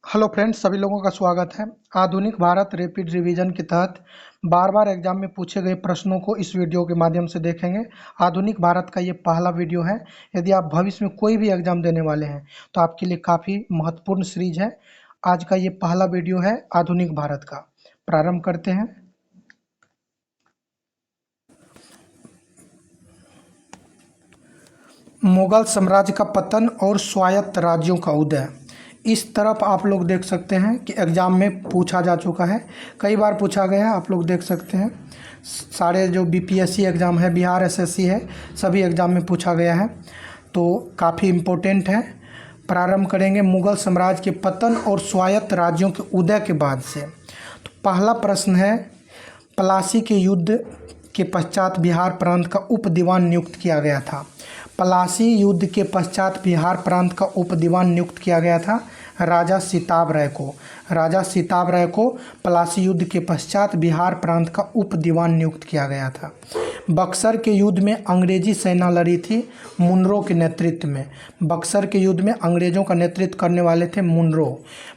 Hello friends, सभी लोगों का स्वागत है। आधुनिक भारत रैपिड रिवीजन के तहत बार बार एग्जाम में पूछे गए प्रश्नों को इस वीडियो के माध्यम से देखेंगे। आधुनिक भारत का ये पहला वीडियो है। यदि आप भविष्य में कोई भी एग्जाम देने वाले हैं तो आपके लिए काफ़ी महत्वपूर्ण सीरीज है। आज का ये पहला वीडियो है आधुनिक भारत का। प्रारंभ करते हैं। मुगल साम्राज्य का पतन और स्वायत्त राज्यों का उदय। इस तरफ आप लोग देख सकते हैं कि एग्ज़ाम में पूछा जा चुका है, कई बार पूछा गया है। आप लोग देख सकते हैं सारे जो बीपीएससी एग्ज़ाम है, बिहार एसएससी है, सभी एग्ज़ाम में पूछा गया है, तो काफ़ी इम्पोर्टेंट है। प्रारंभ करेंगे मुगल साम्राज्य के पतन और स्वायत्त राज्यों के उदय के बाद से। तो पहला प्रश्न है, प्लासी के युद्ध के पश्चात बिहार प्रांत का उप दीवान नियुक्त किया गया था। प्लासी युद्ध के पश्चात बिहार प्रांत का उप दीवान नियुक्त किया गया था राजा सिताब राय को। राजा सिताब राय को प्लासी युद्ध के पश्चात बिहार प्रांत का उप दीवान नियुक्त किया गया था। बक्सर के युद्ध में अंग्रेजी सेना लड़ी थी मुनरो के नेतृत्व में। बक्सर के युद्ध में अंग्रेजों का नेतृत्व करने वाले थे मुनरो।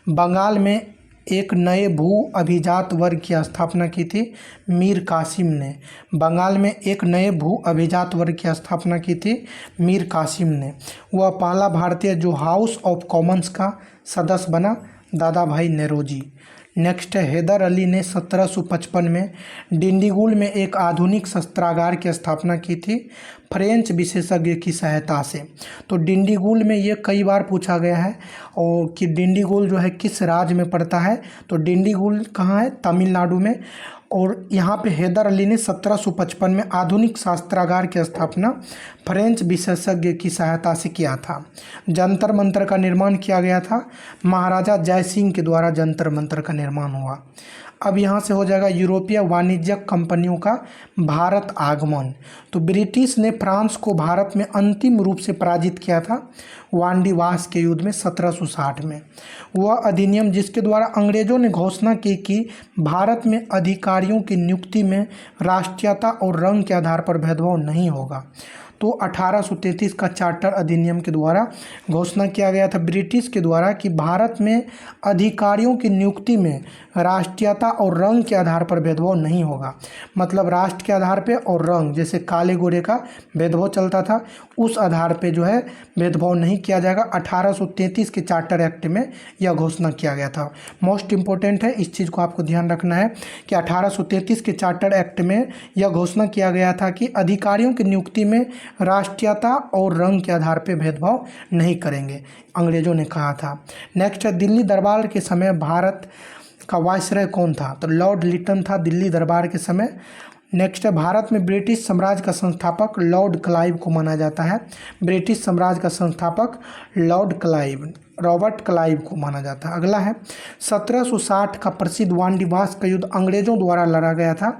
बंगाल में एक नए भू अभिजात वर्ग की स्थापना की थी मीर कासिम ने। बंगाल में एक नए भू अभिजात वर्ग की स्थापना की थी मीर कासिम ने। वह पहला भारतीय जो हाउस ऑफ कॉमन्स का सदस्य बना, दादा भाई नेरोजी। नेक्स्ट है, हैदर अली ने 1755 में डिंडीगुल में एक आधुनिक शस्त्रागार की स्थापना की थी फ्रेंच विशेषज्ञ की सहायता से। तो डिंडीगुल में ये कई बार पूछा गया है और कि डिंडीगुल जो है किस राज्य में पड़ता है। तो डिंडीगुल कहाँ है? तमिलनाडु में। और यहाँ पे हैदर अली ने 1755 में आधुनिक शस्त्रागार की स्थापना फ्रेंच विशेषज्ञ की सहायता से किया था। जंतर मंतर का निर्माण किया गया था, महाराजा जय सिंह के द्वारा जंतर मंतर का निर्माण हुआ। अब यहाँ से हो जाएगा यूरोपीय वाणिज्यिक कंपनियों का भारत आगमन। तो ब्रिटिश ने फ्रांस को भारत में अंतिम रूप से पराजित किया था वांडीवास के युद्ध में 1760 में। वह अधिनियम जिसके द्वारा अंग्रेजों ने घोषणा की कि भारत में अधिकारियों की नियुक्ति में राष्ट्रीयता और रंग के आधार पर भेदभाव नहीं होगा। तो 1833 का चार्टर अधिनियम के द्वारा घोषणा किया गया था ब्रिटिश के द्वारा कि भारत में अधिकारियों की नियुक्ति में राष्ट्रीयता और रंग के आधार पर भेदभाव नहीं होगा। मतलब राष्ट्र के आधार पे और रंग, जैसे काले गोरे का भेदभाव चलता था, उस आधार पे जो है भेदभाव नहीं किया जाएगा। 1833 के चार्टर एक्ट में यह घोषणा किया गया था। मोस्ट इम्पोर्टेंट है, इस चीज़ को आपको ध्यान रखना है कि 1833 के चार्टर एक्ट में यह घोषणा किया गया था कि अधिकारियों की नियुक्ति में राष्ट्रीयता और रंग के आधार पर भेदभाव नहीं करेंगे, अंग्रेजों ने कहा था। नेक्स्ट है, दिल्ली दरबार के समय भारत का वायसराय कौन था? तो लॉर्ड लिटन था दिल्ली दरबार के समय। नेक्स्ट है, भारत में ब्रिटिश साम्राज्य का संस्थापक लॉर्ड क्लाइव को माना जाता है। ब्रिटिश साम्राज्य का संस्थापक लॉर्ड क्लाइव, रॉबर्ट क्लाइव को माना जाता है। अगला है, 1760 का प्रसिद्ध वांडीवास का युद्ध अंग्रेजों द्वारा लड़ा गया था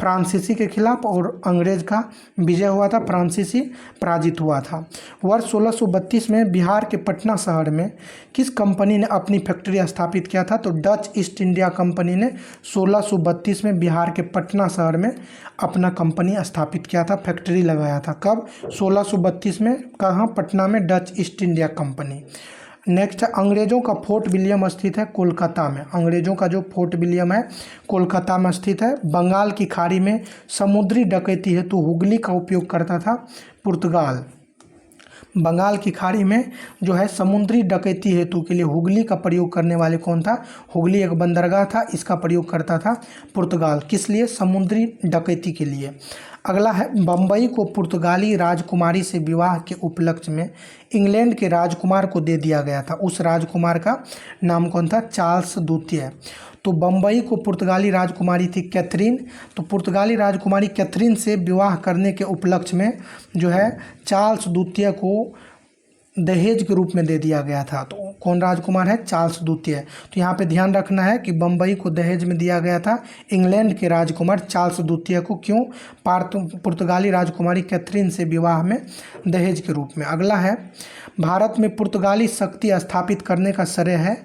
फ्रांसीसी के खिलाफ और अंग्रेज का विजय हुआ था, फ्रांसीसी पराजित हुआ था। वर्ष 1632 में बिहार के पटना शहर में किस कंपनी ने अपनी फैक्ट्री स्थापित किया था? तो डच ईस्ट इंडिया कंपनी ने 1632 में बिहार के पटना शहर में अपना कंपनी स्थापित किया था, फैक्ट्री लगाया था। कब? 1632 में। कहाँ? पटना में, Dutch east India company. Next है, अंग्रेजों का फोर्ट विलियम स्थित है कोलकाता में। अंग्रेजों का जो फोर्ट विलियम है कोलकाता में स्थित है। बंगाल की खाड़ी में समुद्री डकैती हेतु हुगली का उपयोग करता था पुर्तगाल। बंगाल की खाड़ी में जो है समुद्री डकैती हेतु के लिए हुगली का प्रयोग करने वाले कौन था? हुगली एक बंदरगाह था, इसका प्रयोग करता था पुर्तगाल। किस लिए? समुद्री डकैती के लिए। अगला है, बम्बई को पुर्तगाली राजकुमारी से विवाह के उपलक्ष्य में इंग्लैंड के राजकुमार को दे दिया गया था। उस राजकुमार का नाम कौन था? चार्ल्स द्वितीय। तो बम्बई को पुर्तगाली राजकुमारी थी कैथरीन। तो पुर्तगाली राजकुमारी कैथरीन से विवाह करने के उपलक्ष्य में जो है चार्ल्स द्वितीय को दहेज के रूप में दे दिया गया था। तो कौन राजकुमार है? चार्ल्स द्वितीय। तो यहाँ पे ध्यान रखना है कि बम्बई को दहेज में दिया गया था इंग्लैंड के राजकुमार चार्ल्स द्वितीय को। क्यों? पुर्तगाली राजकुमारी कैथरीन से विवाह में दहेज के रूप में। अगला है, भारत में पुर्तगाली शक्ति स्थापित करने का श्रेय है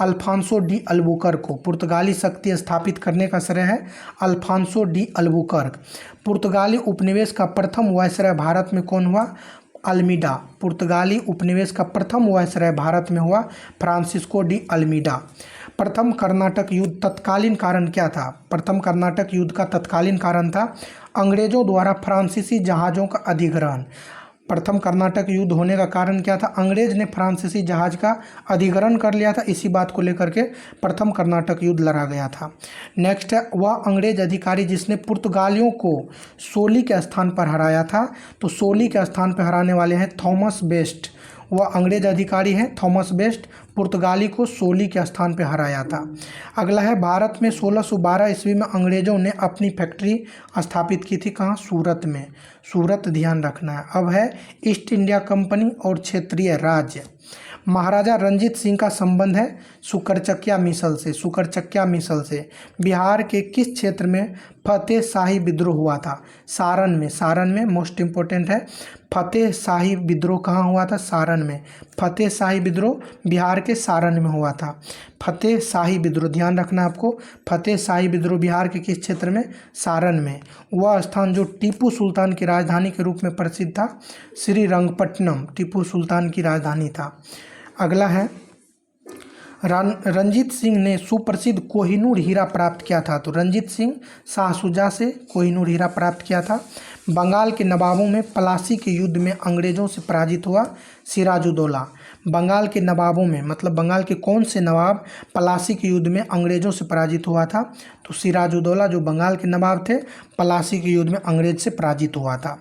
अल्फांसो डी अल्बुकर्क को। पुर्तगाली शक्ति स्थापित करने का श्रेय है अल्फांसो डी अल्बुकर्क। पुर्तगाली उपनिवेश का प्रथम वायसराय भारत में कौन हुआ? अल्मीडा पुर्तगाली उपनिवेश का प्रथम वायसराय भारत में हुआ फ्रांसिस्को डी अल्मीडा। प्रथम कर्नाटक युद्ध तत्कालीन कारण क्या था? प्रथम कर्नाटक युद्ध का तत्कालीन कारण था अंग्रेजों द्वारा फ्रांसीसी जहाज़ों का अधिग्रहण। प्रथम कर्नाटक युद्ध होने का कारण क्या था? अंग्रेज ने फ्रांसीसी जहाज़ का अधिग्रहण कर लिया था। इसी बात को लेकर के प्रथम कर्नाटक युद्ध लड़ा गया था। नेक्स्ट है वह अंग्रेज अधिकारी जिसने पुर्तगालियों को सोली के स्थान पर हराया था। तो सोली के स्थान पर हराने वाले हैं थॉमस बेस्ट। वह अंग्रेज अधिकारी हैं थॉमस बेस्ट, पुर्तगाली को सोली के स्थान पर हराया था। अगला है भारत में 1612 ईस्वी में अंग्रेज़ों ने अपनी फैक्ट्री स्थापित की थी। कहाँ? सूरत में। सूरत ध्यान रखना है। अब है ईस्ट इंडिया कंपनी और क्षेत्रीय राज्य। महाराजा रंजीत सिंह का संबंध है सुकरचकिया मिसल से। सुकरचकिया मिसल से बिहार के किस क्षेत्र में फतेह शाही विद्रोह हुआ था? सारण में। सारण में मोस्ट इम्पोर्टेंट है। फतेह शाही विद्रोह कहाँ हुआ था? सारण में। फतेह शाही विद्रोह बिहार के सारण में हुआ था। फतेह शाही विद्रोह ध्यान रखना आपको। फतेह शाही विद्रोह बिहार के किस क्षेत्र में? सारण में। वह स्थान जो टीपू सुल्तान की राजधानी के रूप में प्रसिद्ध था श्रीरंगपट्टनम टीपू सुल्तान की राजधानी था। अगला है रंजीत सिंह ने सुप्रसिद्ध कोहिनूर हीरा प्राप्त किया था। तो रंजीत सिंह शाह शुजा से कोहिनूर हीरा प्राप्त किया था। बंगाल के नवाबों में पलासी के युद्ध में अंग्रेज़ों से पराजित हुआ सिराजुद्दौला। बंगाल के नवाबों में मतलब बंगाल के कौन से नवाब पलासी के युद्ध में अंग्रेज़ों से पराजित हुआ था? तो सिराजुद्दौला जो बंगाल के नवाब थे पलासी के युद्ध में अंग्रेज से पराजित हुआ था।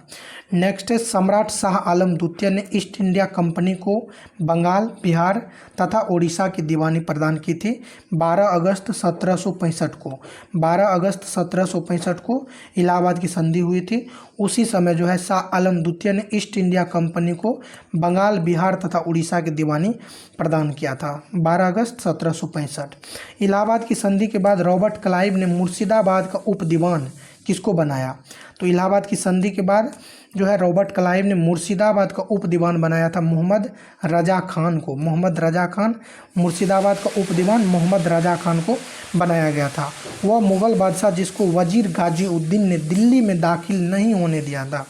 नेक्स्ट है सम्राट शाह आलम द्वितीय ने ईस्ट इंडिया कंपनी को बंगाल, बिहार तथा ओडिशा की दीवानी प्रदान की थी 12 अगस्त 1765 को। 12 अगस्त 1765 को इलाहाबाद की संधि हुई थी। उसी समय जो है शाह आलम द्वितीय ने ईस्ट इंडिया कंपनी को बंगाल, बिहार तथा उड़ीसा की दीवानी प्रदान किया था 12 अगस्त 1765। इलाहाबाद की संधि के बाद रॉबर्ट क्लाइव ने मुर्शिदाबाद का उप दीवान किसको बनाया? तो इलाहाबाद की संधि के बाद जो है रॉबर्ट क्लाइव ने मुर्शिदाबाद का उप दीवान बनाया था मोहम्मद रजा खान को। मोहम्मद रजा खान मुर्शिदाबाद का उप दीवान मोहम्मद रजा खान को बनाया गया था। वह मुग़ल बादशाह जिसको वजीर गाजीउद्दीन ने दिल्ली में दाखिल नहीं होने दिया था।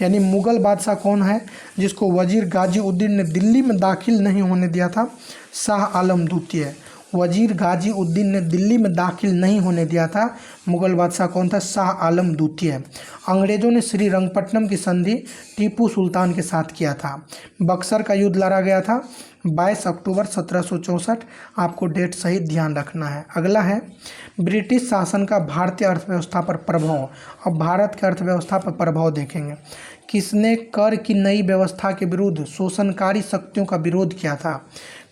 यानी मुग़ल बादशाह कौन है जिसको वजीर गाजीउद्दीन ने दिल्ली में दाखिल नहीं होने दिया था? शाह आलम द्वितीय। वजीर गाजीउद्दीन ने दिल्ली में दाखिल नहीं होने दिया था। मुग़ल बादशाह कौन था? शाह आलम द्वितीय। अंग्रेज़ों ने श्रीरंगपट्टनम की संधि टीपू सुल्तान के साथ किया था। बक्सर का युद्ध लड़ा गया था 22 अक्टूबर 1764। आपको डेट सही ध्यान रखना है। अगला है ब्रिटिश शासन का भारतीय अर्थव्यवस्था पर प्रभाव। अब भारत की अर्थव्यवस्था पर प्रभाव देखेंगे। किसने कर की नई व्यवस्था के विरुद्ध शोषणकारी शक्तियों का विरोध किया था?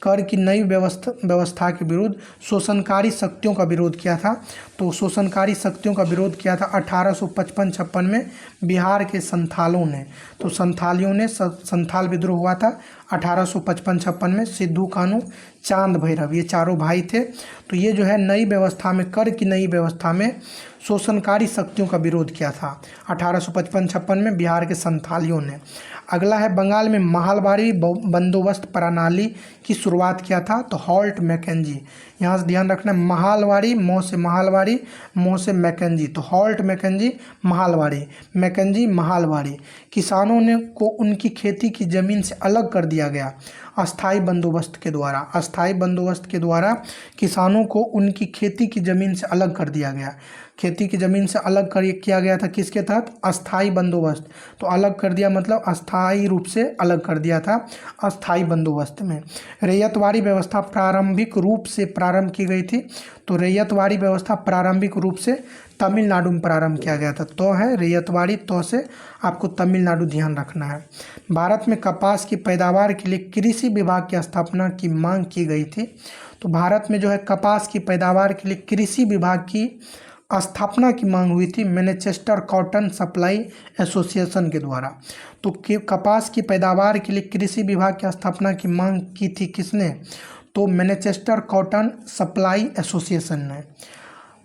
कर की नई व्यवस्था के विरुद्ध शोषणकारी शक्तियों का विरोध किया था। तो शोषणकारी शक्तियों का विरोध किया था 1855-56 में बिहार के संथालों ने। तो संथालियों ने संथाल विद्रोह हुआ था 1855-56 में। सिद्धू कानू, चांद भैरव ये चारों भाई थे। तो ये जो है नई व्यवस्था में कर की नई व्यवस्था में शोषणकारी शक्तियों का विरोध किया था 1855-56 में बिहार के संथालियों ने। अगला है बंगाल में महलवाड़ी बंदोबस्त प्रणाली की शुरुआत किया था। तो हॉल्ट मैकेंजी। यहाँ से ध्यान रखना महलवाड़ी मौ से महलवाड़ी मौ से मैकेंजी। तो Holt Mackenzie Mahalwari, Mackenzie Mahalwari. किसानों ने को उनकी खेती की ज़मीन से अलग कर दिया गया अस्थाई बंदोबस्त के द्वारा। अस्थाई बंदोबस्त के द्वारा किसानों को उनकी खेती की ज़मीन से अलग कर दिया गया। खेती की ज़मीन से अलग किया गया था किसके तहत? अस्थाई बंदोबस्त। तो अलग कर दिया मतलब अस्थाई रूप से अलग कर दिया था अस्थाई बंदोबस्त में। रैयतवाड़ी व्यवस्था प्रारंभिक रूप से प्रारंभ की गई थी। तो रैयतवाड़ी व्यवस्था प्रारंभिक रूप से तमिलनाडु में प्रारंभ किया गया था। तो है रैयतवाड़ी, तो से आपको तमिलनाडु ध्यान रखना है। भारत में कपास की पैदावार के लिए कृषि विभाग की स्थापना की मांग की गई थी। तो भारत में जो है कपास की पैदावार के लिए कृषि विभाग की स्थापना की मांग हुई थी मैनचेस्टर कॉटन सप्लाई एसोसिएशन के द्वारा। तो कपास की पैदावार के लिए कृषि विभाग की स्थापना की मांग की थी किसने? तो मैनचेस्टर कॉटन सप्लाई एसोसिएशन ने।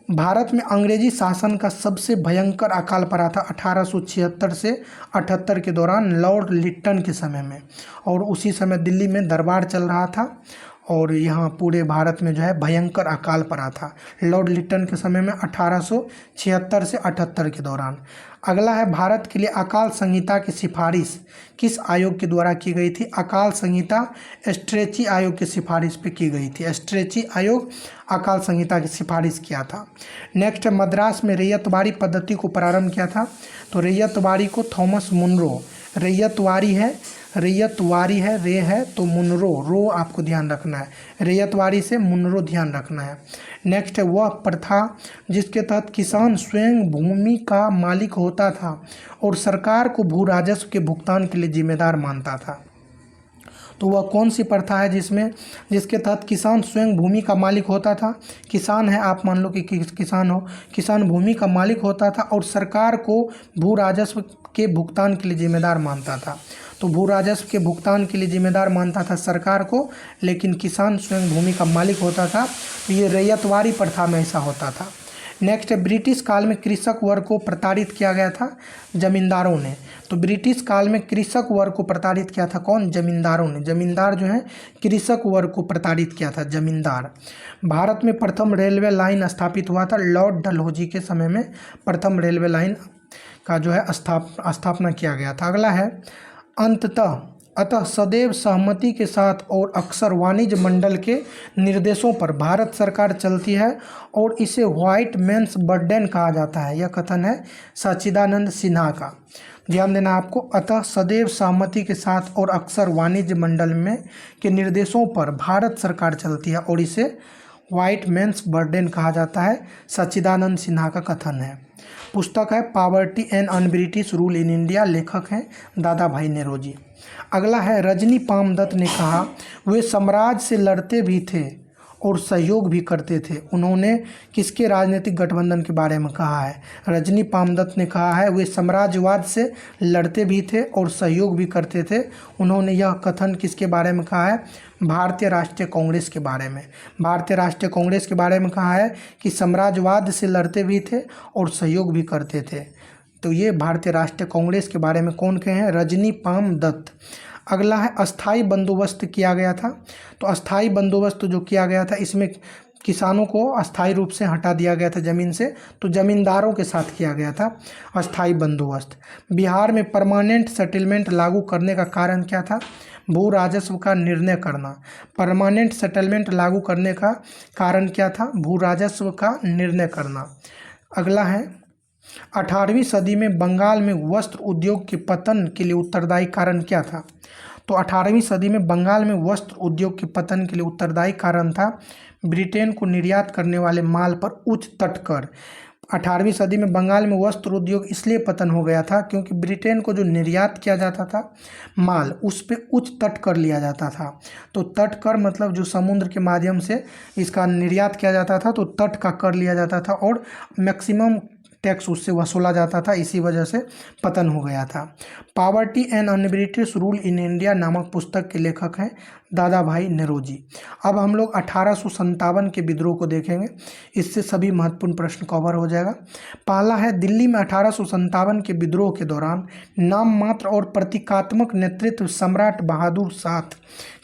भारत में अंग्रेजी शासन का सबसे भयंकर अकाल पड़ा था 1876 से 78 के दौरान लॉर्ड लिट्टन के समय में। और उसी समय दिल्ली में दरबार चल रहा था और यहाँ पूरे भारत में जो है भयंकर अकाल पड़ा था लॉर्ड लिटन के समय में 1876 से 78 के दौरान। अगला है भारत के लिए अकाल संहिता की सिफारिश किस आयोग के द्वारा की गई थी? अकाल संहिता एस्ट्रेची आयोग की सिफारिश पे की गई थी। एस्ट्रेची आयोग अकाल संहिता की सिफारिश किया था। नेक्स्ट, मद्रास में रैयतवाड़ी पद्धति को प्रारंभ किया था। तो रैयतवाड़ी को थॉमस मुनरो, रैयतवाड़ी है, रैयतवाड़ी है, रे है तो मुनरो, रो आपको ध्यान रखना है, रैयतवाड़ी से मुनरो ध्यान रखना है। नेक्स्ट है वह प्रथा जिसके तहत किसान स्वयं भूमि का मालिक होता था और सरकार को भू राजस्व के भुगतान के लिए जिम्मेदार मानता था। तो वह कौन सी प्रथा है जिसके तहत किसान स्वयं भूमि का मालिक होता था? किसान है, आप मान लो कि किसान हो, किसान भूमि का मालिक होता था और सरकार को भू राजस्व के भुगतान के लिए जिम्मेदार मानता था। तो भू राजस्व के भुगतान के लिए जिम्मेदार मानता था सरकार को, लेकिन किसान स्वयं भूमि का मालिक होता था। तो ये रैयतवाड़ी प्रथा में ऐसा होता था। नेक्स्ट, ब्रिटिश काल में कृषक वर्ग को प्रताड़ित किया गया था जमींदारों ने। तो ब्रिटिश काल में कृषक वर्ग को प्रताड़ित किया था कौन? जमींदारों ने। जमींदार जो है कृषक वर्ग को प्रताड़ित किया था, जमींदार। भारत में प्रथम रेलवे लाइन स्थापित हुआ था लॉर्ड डलहौजी के समय में, प्रथम रेलवे लाइन का जो है स्थापना किया गया था। अगला है अतः सदैव सहमति के साथ और अक्सर वाणिज्य मंडल के निर्देशों पर भारत सरकार चलती है और इसे व्हाइट मैन्स बर्डन कहा जाता है। यह कथन है सच्चिदानंद सिन्हा का, ध्यान देना आपको। अतः सदैव सहमति के साथ और अक्सर वाणिज्य मंडल में के निर्देशों पर भारत सरकार चलती है और इसे व्हाइट मैन्स बर्डन कहा जाता है, सच्चिदानंद सिन्हा का कथन है। पुस्तक है poverty and un British rule in India, लेखक हैं दादा भाई नेरोजी। अगला है रजनी पामदत्त ने कहा वे साम्राज्य से लड़ते भी थे और सहयोग भी करते थे। उन्होंने किसके राजनीतिक गठबंधन के बारे में कहा है? रजनी पामदत्त ने कहा है वे साम्राज्यवाद से लड़ते भी थे और सहयोग भी करते थे। उन्होंने यह कथन किसके बारे में कहा है? भारतीय राष्ट्रीय कांग्रेस के बारे में। भारतीय राष्ट्रीय कांग्रेस के बारे में कहा है कि साम्राज्यवाद से लड़ते भी थे और सहयोग भी करते थे। तो ये भारतीय राष्ट्रीय कांग्रेस के बारे में कौन कहे हैं? रजनी पामदत्त। अगला है अस्थाई बंदोबस्त किया गया था। तो अस्थाई बंदोबस्त जो किया गया था इसमें किसानों को अस्थाई रूप से हटा दिया गया था ज़मीन से, तो ज़मींदारों के साथ किया गया था अस्थाई बंदोबस्त। बिहार में परमानेंट सेटलमेंट लागू करने का कारण क्या था? भू राजस्व का निर्णय करना। परमानेंट सेटलमेंट लागू करने का कारण क्या था? भू राजस्व का निर्णय करना। अगला है 18वीं सदी में बंगाल में वस्त्र उद्योग के पतन के लिए उत्तरदायी कारण क्या था? तो 18वीं सदी में बंगाल में वस्त्र उद्योग के पतन के लिए उत्तरदायी कारण था ब्रिटेन को निर्यात करने वाले माल पर उच्च तटकर। 18वीं सदी में बंगाल में वस्त्र उद्योग इसलिए पतन हो गया था क्योंकि ब्रिटेन को जो निर्यात किया जाता था माल, उस पर उच्च तट कर लिया जाता था। तो तट कर मतलब जो समुद्र के माध्यम से इसका निर्यात किया जाता था, तो तट का कर लिया जाता था और मैक्सिमम टैक्स उससे वसूला जाता था, इसी वजह से पतन हो गया था। Poverty and un British rule in India नामक पुस्तक के लेखक हैं दादा भाई नेरोजी। अब हम लोग 1857 के विद्रोह को देखेंगे, इससे सभी महत्वपूर्ण प्रश्न कवर हो जाएगा। पहला है दिल्ली में 1857 के विद्रोह के दौरान नाम मात्र और प्रतीकात्मक नेतृत्व सम्राट बहादुर शाह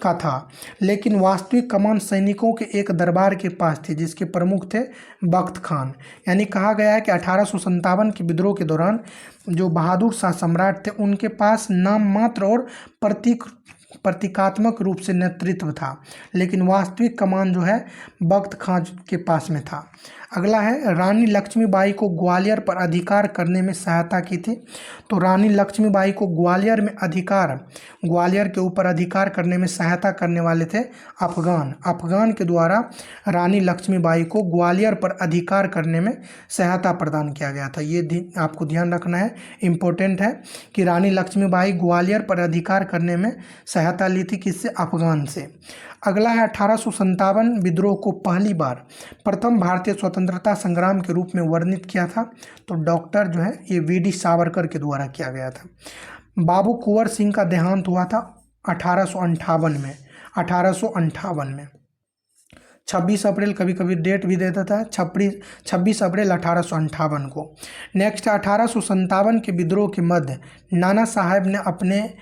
का था, लेकिन वास्तविक कमान सैनिकों के एक दरबार के पास थी जिसके प्रमुख थे बख्त खान। यानी कहा गया है कि 1857 के विद्रोह के दौरान जो बहादुर शाह सम्राट थे उनके पास नाम मात्र और प्रतीकात्मक रूप से नेतृत्व था, लेकिन वास्तविक कमान जो है बख्त खान के पास में था। अगला है रानी लक्ष्मीबाई को ग्वालियर पर अधिकार करने में सहायता की थी। तो रानी लक्ष्मीबाई को ग्वालियर के ऊपर अधिकार करने में सहायता करने वाले थे अफगान के द्वारा रानी लक्ष्मीबाई को ग्वालियर पर अधिकार करने में सहायता प्रदान किया गया था। ये आपको ध्यान रखना है, इम्पोर्टेंट है कि रानी लक्ष्मीबाई ग्वालियर पर अधिकार करने में सहायता ली थी किससे? अफगान से। अगला है 1857 विद्रोह को पहली बार प्रथम भारतीय स्वतंत्रता संग्राम के रूप में वर्णित किया था। तो डॉक्टर जो है ये वी.डी. सावरकर के द्वारा किया गया था। बाबू कुंवर सिंह का देहांत हुआ था 1858 में। 26 अप्रैल, कभी कभी डेट भी दे देता है 26 अप्रैल 1858 को। नेक्स्ट 1857 के विद्रोह के मध्य नाना साहब ने अपने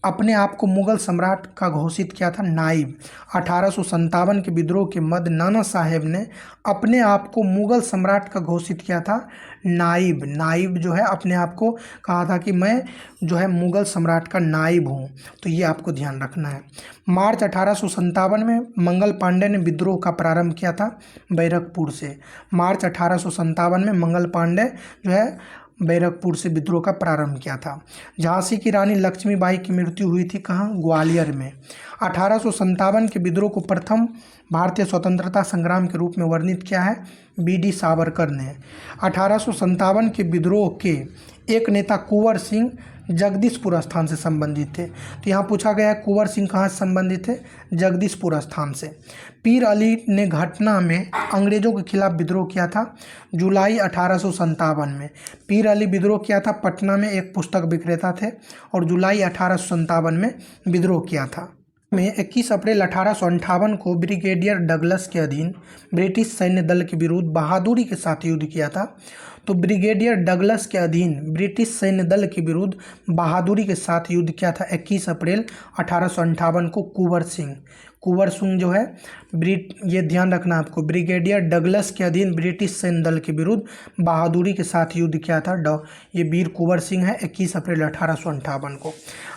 अपने आप को मुगल सम्राट का घोषित किया था? नाइब। 1857 के विद्रोह के मध्य नाना साहेब ने अपने आप को मुगल सम्राट का घोषित किया था? नाइब। नाइब जो है अपने आप को कहा था कि मैं जो है मुगल सम्राट का नाइब हूँ। तो ये आपको ध्यान रखना है। मार्च 1857 में मंगल पांडे ने विद्रोह का प्रारंभ किया था बैरकपुर से। मार्च 1857 में मंगल पांडे जो है बैरकपुर से विद्रोह का प्रारंभ किया था। झांसी की रानी लक्ष्मीबाई की मृत्यु हुई थी कहाँ? ग्वालियर में। 1857 के विद्रोह को प्रथम भारतीय स्वतंत्रता संग्राम के रूप में वर्णित किया है बी.डी. सावरकर ने। 1857 के विद्रोह के एक नेता कुंवर सिंह जगदीशपुर स्थान से संबंधित थे। तो यहाँ पूछा गया है कुंवर सिंह कहाँ से संबंधित थे? जगदीशपुर स्थान से। पीर अली ने घटना में अंग्रेजों के खिलाफ विद्रोह किया था जुलाई 1857 में। पीर अली विद्रोह किया था पटना में, एक पुस्तक विक्रेता थे, और जुलाई 1857 में विद्रोह किया था। में 21 अप्रैल 1858 को ब्रिगेडियर डगलस के अधीन ब्रिटिश सैन्य दल के विरुद्ध बहादुरी के साथ युद्ध किया था। तो ब्रिगेडियर डगलस के अधीन ब्रिटिश सैन्य दल के विरुद्ध बहादुरी के साथ युद्ध किया था 21 अप्रैल 1858 को कुंवर सिंह। कुंवर सिंह जो है ये ध्यान रखना आपको, ब्रिगेडियर डगलस के अधीन ब्रिटिश सैन्य दल के विरुद्ध बहादुरी के साथ युद्ध किया था। ये वीर कुंवर सिंह है 21 अप्रैल 1858 को।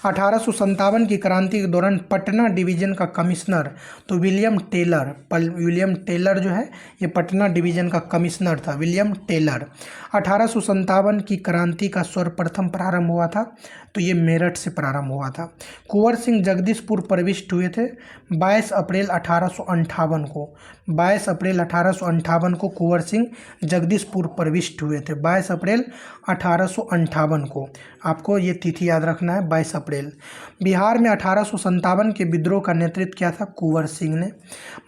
1857 की क्रांति के दौरान पटना डिवीज़न का कमिश्नर तो विलियम टेलर जो है ये पटना डिवीज़न का कमिश्नर था, विलियम टेलर। 1857 की क्रांति का सर्वप्रथम प्रारंभ हुआ था तो ये मेरठ से प्रारंभ हुआ था। कुंवर सिंह जगदीशपुर प्रविष्ट हुए थे 22 अप्रैल 1858 को। 22 अप्रैल 1858 को कुंवर सिंह जगदीशपुर प्रविष्ट हुए थे, 22 अप्रैल 1858 को। आपको ये तिथि याद रखना है, 22 अप्रैल। बिहार में 1857 के विद्रोह का नेतृत्व किया था कुंवर सिंह ने।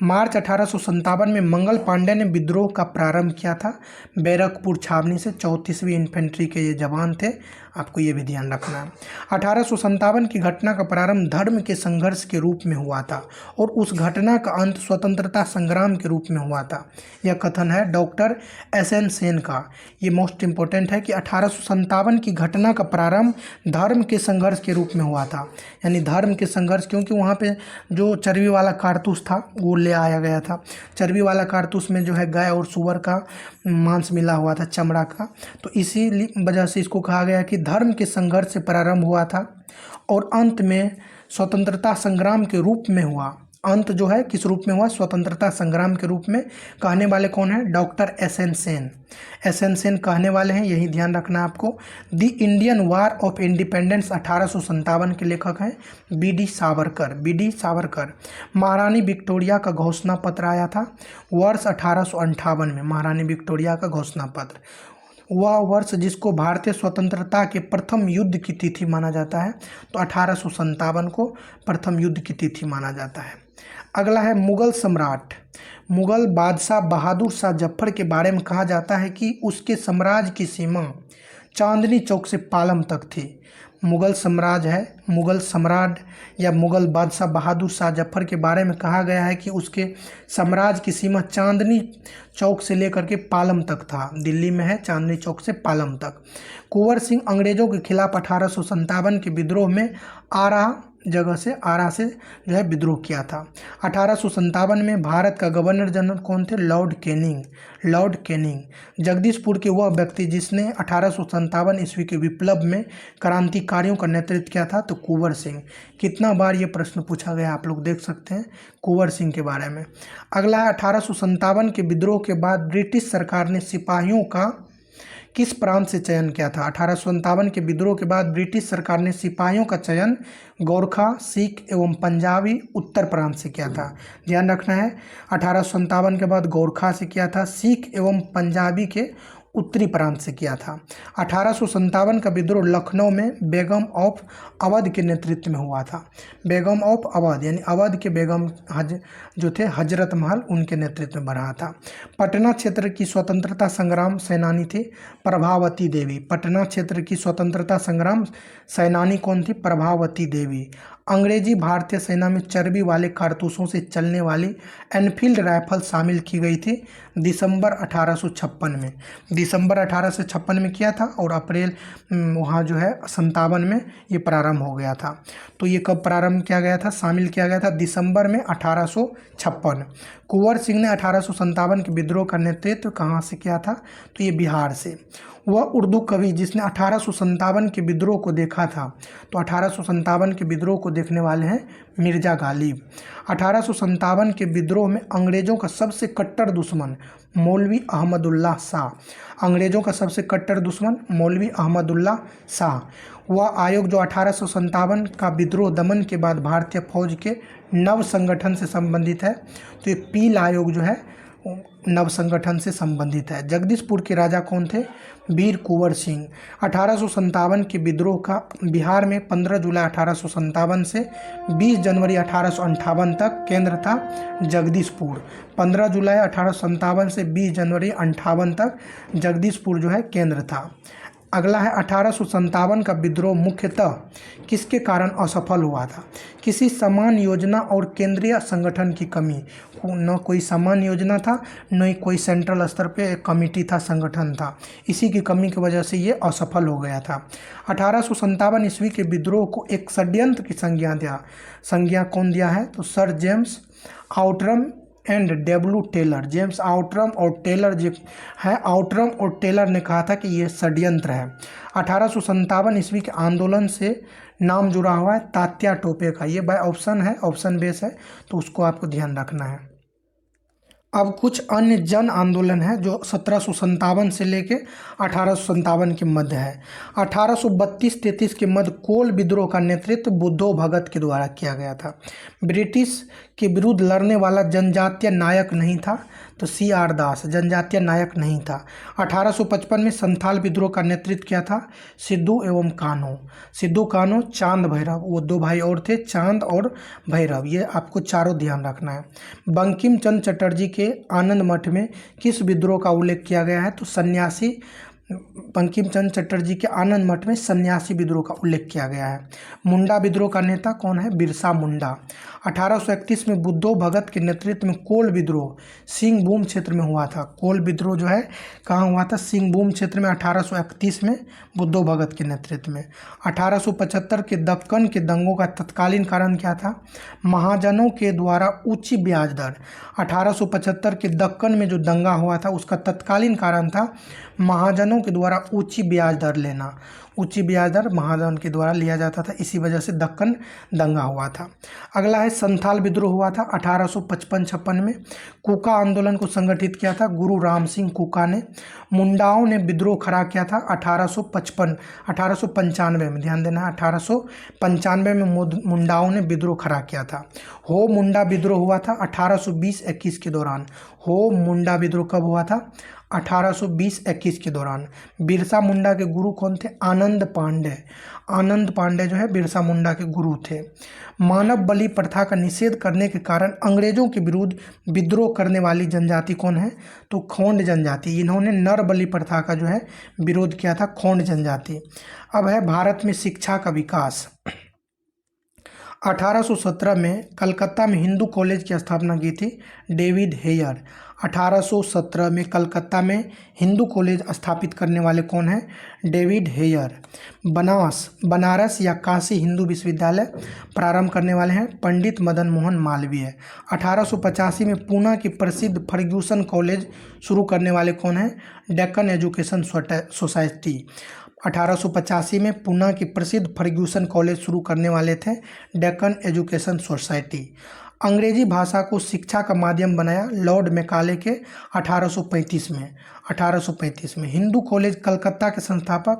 मार्च 1857 में मंगल पांडे ने विद्रोह का प्रारंभ किया था बैरकपुर छावनी से। 34वीं इन्फेंट्री के ये जवान थे, आपको ये भी ध्यान रखना है। 1857 की घटना का प्रारंभ धर्म के संघर्ष के रूप में हुआ था और उस घटना का अंत स्वतंत्रता संग्राम के रूप में हुआ था। यह कथन है डॉक्टर एस.एन. सेन का। ये मोस्ट इम्पोर्टेंट है कि 1857 की घटना का प्रारंभ धर्म के संघर्ष के रूप में हुआ था, यानी धर्म के संघर्ष, क्योंकि वहाँ पे जो चर्बी वाला कारतूस था वो ले आया गया था। चर्बी वाला कारतूस में जो है गाय और सूअर का मांस मिला हुआ था, चमड़ा का, तो इसी वजह से इसको कहा गया कि धर्म के संघर्ष से प्रारंभ हुआ था और अंत में स्वतंत्रता संग्राम के रूप में हुआ। अंत जो है किस रूप में हुआ? स्वतंत्रता संग्राम के रूप में। कहने वाले कौन है? Doctor SN. Sen. SN. Sen कहने वाले हैं, यही ध्यान रखना है आपको। The Indian war of independence 1857 के लेखक हैं बी.डी. सावरकर। महारानी विक्टोरिया का घोषणा पत्र आया था वर्ष 1858 में। महारानी विक्टोरिया का घोषणा पत्र, वह वर्ष जिसको भारतीय स्वतंत्रता के प्रथम युद्ध की तिथि माना जाता है, तो 1857 को प्रथम युद्ध की तिथि माना जाता है। अगला है मुगल सम्राट। मुगल बादशाह बहादुर शाह जफर के बारे में कहा जाता है कि उसके साम्राज्य की सीमा चांदनी चौक से पालम तक थी। मुगल साम्राज्य है, मुगल सम्राट या मुगल बादशाह बहादुर शाह जफर के बारे में कहा गया है कि उसके साम्राज्य की सीमा चांदनी चौक से लेकर के पालम तक था। दिल्ली में है, चांदनी चौक से पालम तक। कुंवर सिंह अंग्रेजों के खिलाफ 1857 के विद्रोह में आरा से जो है विद्रोह किया था। 1857 में भारत का गवर्नर जनरल कौन थे? Lord Canning. जगदीशपुर के वह व्यक्ति जिसने 1857 ईस्वी के विप्लव में क्रांतिकारियों का नेतृत्व किया था, तो कुंवर सिंह। कितना बार ये प्रश्न पूछा गया आप लोग देख सकते हैं कुंवर सिंह के बारे में। अगला है 1857 के विद्रोह के बाद ब्रिटिश सरकार ने सिपाहियों का किस प्रांत से चयन किया था? 1857 के विद्रोह के बाद ब्रिटिश सरकार ने सिपाहियों का चयन गोरखा, सिख एवं पंजाबी उत्तर प्रांत से किया था। ध्यान रखना है, 1857 के बाद गोरखा से किया था, सिख एवं पंजाबी के उत्तरी प्रांत से किया था। 1857 का विद्रोह लखनऊ में बेगम ऑफ अवध के नेतृत्व में हुआ था। बेगम ऑफ अवध यानी अवध के बेगम जो थे हजरत महल, उनके नेतृत्व में बढ़ा था। पटना क्षेत्र की स्वतंत्रता संग्राम सेनानी थी प्रभावती देवी। पटना क्षेत्र की स्वतंत्रता संग्राम सेनानी कौन थी? प्रभावती देवी। अंग्रेजी भारतीय सेना में चर्बी वाले कारतूसों से चलने वाली एनफील्ड राइफल शामिल की गई थी दिसंबर 1856 में। दिसंबर 1856 में किया था और अप्रैल वहाँ जो है 57 में ये प्रारंभ हो गया था। तो ये कब प्रारंभ किया गया था, शामिल किया गया था दिसंबर में 1856। कुंवर सिंह ने 1857 के विद्रोह का नेतृत्व कहाँ से किया था, तो ये बिहार से। वह उर्दू कवि जिसने 1857 के विद्रोह को देखा था, तो 1857 के विद्रोह को देखने वाले हैं मिर्ज़ा गालिब। 1857 के विद्रोह में अंग्रेज़ों का सबसे कट्टर दुश्मन मौलवी अहमदुल्लाह शाह, अंग्रेज़ों का सबसे कट्टर दुश्मन मौलवी अहमदुल्लाह शाह। वह आयोग जो 1857 का विद्रोह दमन के बाद भारतीय फौज के नव संगठन से संबंधित है, तो ये पील आयोग जो है नव संगठन से संबंधित है। जगदीशपुर के राजा कौन थे, वीर कुंवर सिंह। 1857 के विद्रोह का बिहार में 15 जुलाई 1857 से 20 जनवरी 1858 तक केंद्र था जगदीशपुर। 15 जुलाई 1857 से 20 जनवरी 58 तक जगदीशपुर जो है केंद्र था। अगला है 1857 का विद्रोह मुख्यतः किसके कारण असफल हुआ था, किसी समान योजना और केंद्रीय संगठन की कमी, न कोई समान योजना था न ही कोई सेंट्रल स्तर पे एक कमेटी था, संगठन था, इसी की कमी की वजह से ये असफल हो गया था। 1857 ईस्वी के विद्रोह को एक षड्यंत्र की संज्ञा कौन दिया है, तो sir James Outram and W Taylor. James Outram और टेलर जो है, आउटरम और टेलर ने कहा था कि ये षड्यंत्र है। 1857 ईस्वी के आंदोलन से नाम जुड़ा हुआ है तात्या टोपे का। ये बाय ऑप्शन है, ऑप्शन बेस है, तो उसको आपको ध्यान रखना है। अब कुछ अन्य जन आंदोलन है जो 1757 से लेके 1857 के मध्य है। 1832-33 के मध्य कोल विद्रोह का नेतृत्व बुद्धो भगत के द्वारा किया गया था। ब्रिटिश के विरुद्ध लड़ने वाला जनजातीय नायक नहीं था, तो CR दास जनजातीय नायक नहीं था। 1855 में संथाल विद्रोह का नेतृत्व किया था सिद्धू एवं कान्हो। सिद्धू कान्हो, चांद भैरव, वो दो भाई और थे, चांद और भैरव, ये आपको चारों ध्यान रखना है। बंकिम चंद्र चटर्जी के आनंद मठ में किस विद्रोह का उल्लेख किया गया है, तो सन्यासी, बंकिम चंद्र चटर्जी के आनंद मठ में सन्यासी विद्रोह का उल्लेख किया गया है। मुंडा विद्रोह का नेता कौन है, बिरसा मुंडा। 1831 में बुद्धो भगत के नेतृत्व में कोल विद्रोह सिंहभूम क्षेत्र में हुआ था। कोल विद्रोह जो है कहाँ हुआ था, सिंहभूम क्षेत्र में 1831 में बुद्धो भगत के नेतृत्व में। 1875 के दक्कन के दंगों का तत्कालीन कारण क्या था, महाजनों के द्वारा ऊंची ब्याज दर। 1875 के दक्कन में जो दंगा हुआ था उसका तत्कालीन कारण था महाजनों के द्वारा ऊंची ब्याज दर लेना। ऊंची ब्याज दर महाजन के द्वारा लिया जाता था, इसी वजह से दक्कन दंगा हुआ था। अगला है संथाल विद्रोह हुआ था 1855-56 में। कुका आंदोलन को संगठित किया था गुरु राम सिंह कुका ने। मुंडाओं ने विद्रोह खड़ा किया था 1895 में, ध्यान देना, 1895 में मुंडाओं ने विद्रोह खड़ा किया था। हो मुंडा विद्रोह हुआ था 1820-21 के दौरान। हो मुंडा विद्रोह कब हुआ था, 1820-21 के दौरान। बिरसा मुंडा के गुरु कौन थे, आनंद पांडे। आनंद पांडे जो है बिरसा मुंडा के गुरु थे। मानव बलि प्रथा का निषेध करने के कारण अंग्रेजों के विरुद्ध विद्रोह करने वाली जनजाति कौन है, तो खोंड जनजाति। इन्होंने नर बलि प्रथा का जो है विरोध किया था, खोंड जनजाति। अब है भारत में शिक्षा का विकास। 1817 में कलकत्ता में हिंदू कॉलेज की स्थापना की थी डेविड हेयर। 1817 में कलकत्ता में हिंदू कॉलेज स्थापित करने वाले कौन हैं, डेविड हेयर। बनारस या काशी हिंदू विश्वविद्यालय प्रारंभ करने वाले हैं पंडित मदन मोहन मालवीय। 1885 में पूना की प्रसिद्ध फर्ग्यूसन कॉलेज शुरू करने वाले कौन हैं, डेक्कन एजुकेशन सोसाइटी। 1885 में पूना की प्रसिद्ध फर्ग्यूसन कॉलेज शुरू करने वाले थे डेक्कन एजुकेशन सोसाइटी। अंग्रेजी भाषा को शिक्षा का माध्यम बनाया लॉर्ड मैकाले के 1835 में। हिंदू कॉलेज कलकत्ता के संस्थापक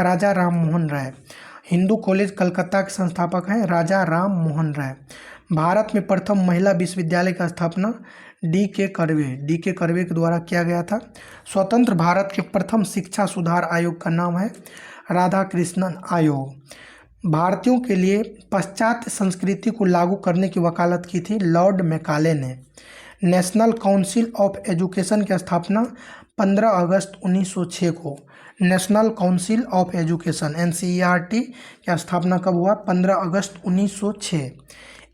राजा राम मोहन राय। हिंदू कॉलेज कलकत्ता के संस्थापक हैं राजा राम मोहन राय। भारत में प्रथम महिला विश्वविद्यालय का स्थापना D.K. कर्वे के द्वारा किया गया था। स्वतंत्र भारत के प्रथम शिक्षा सुधार आयोग का नाम है राधा कृष्णन आयोग। भारतीयों के लिए पाश्चात्य संस्कृति को लागू करने की वकालत की थी लॉर्ड मैकाले ने। नेशनल काउंसिल ऑफ एजुकेशन की स्थापना 15 अगस्त 1906 को national council of education NCERT की स्थापना कब हुआ? 15 अगस्त 1906।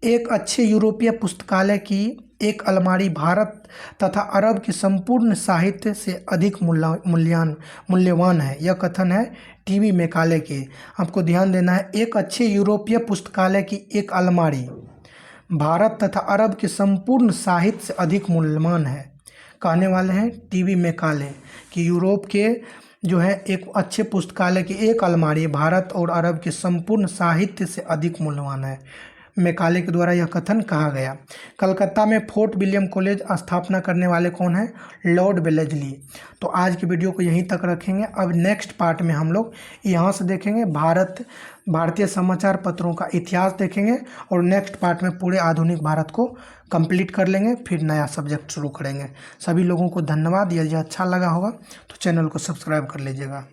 एक अच्छे यूरोपीय पुस्तकालय की एक अलमारी भारत तथा अरब के संपूर्ण साहित्य से अधिक मूल्यवान है। यह कथन है टीवी मैकाले के। आपको ध्यान देना है, एक अच्छे यूरोपीय पुस्तकालय की एक अलमारी भारत तथा अरब के संपूर्ण साहित्य से अधिक मूल्यवान है। कहने वाले हैं टीवी मैकाले कि यूरोप के जो है एक अच्छे पुस्तकालय की एक अलमारी भारत और अरब के संपूर्ण साहित्य से अधिक मूल्यवान है। मैकाले के द्वारा यह कथन कहा गया। कलकत्ता में फोर्ट विलियम कॉलेज स्थापना करने वाले कौन है? Lord Wellesley. तो आज की वीडियो को यहीं तक रखेंगे। अब नेक्स्ट पार्ट में हम लोग यहाँ से देखेंगे भारतीय समाचार पत्रों का इतिहास देखेंगे और नेक्स्ट पार्ट में पूरे आधुनिक भारत को कंप्लीट कर लेंगे, फिर नया सब्जेक्ट शुरू करेंगे। सभी लोगों को धन्यवाद। यदि अच्छा लगा होगा तो चैनल को सब्सक्राइब कर लीजिएगा।